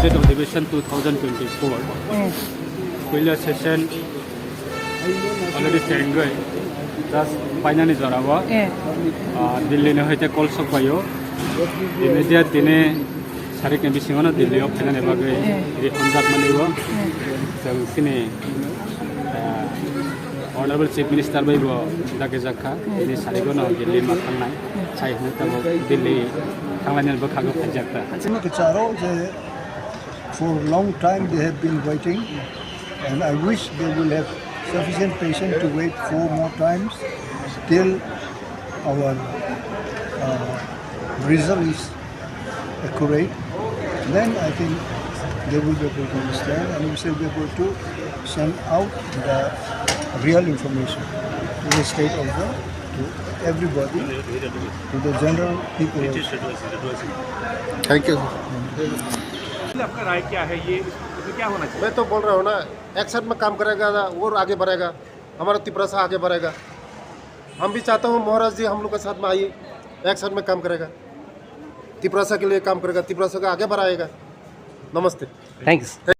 State ଅଧିবেশন 2024 पहिलो session already सेंगै जास्ट फाइनाली जरावा दिल्ली ने होते कल सकबायो इमीडिएट दिने सारे के बिसिङावनो दिल्लीयाव फैनानै बागै रिफन्ड मानिगो जों सिनि Honorable Chief Minister Baibo Dake Jakha ini sarigona Delhi ma thangnai chai hnu tamo Delhi thanglainal ba khago phajakta for a long time they have been waiting, and I wish they will have sufficient patience to wait 4 more times till our result is accurate. Then I think they will be able to understand, and we shall be able to send out the real information to the state also, to everybody, to the general people. Thank you. आपका राय क्या है, ये इसमें क्या होना चाहिए? मैं तो बोल रहा हूँ ना, एक साथ में काम करेगा और आगे बढ़ेगा, हमारा तिपरा सा आगे बढ़ेगा। हम भी चाहते हूँ महाराज जी हम लोग के साथ में आइए, एक साथ में काम करेगा, तिपरा सा के लिए काम करेगा, तिपरा सा का आगे बढ़ाएगा। नमस्ते। थैंक्स।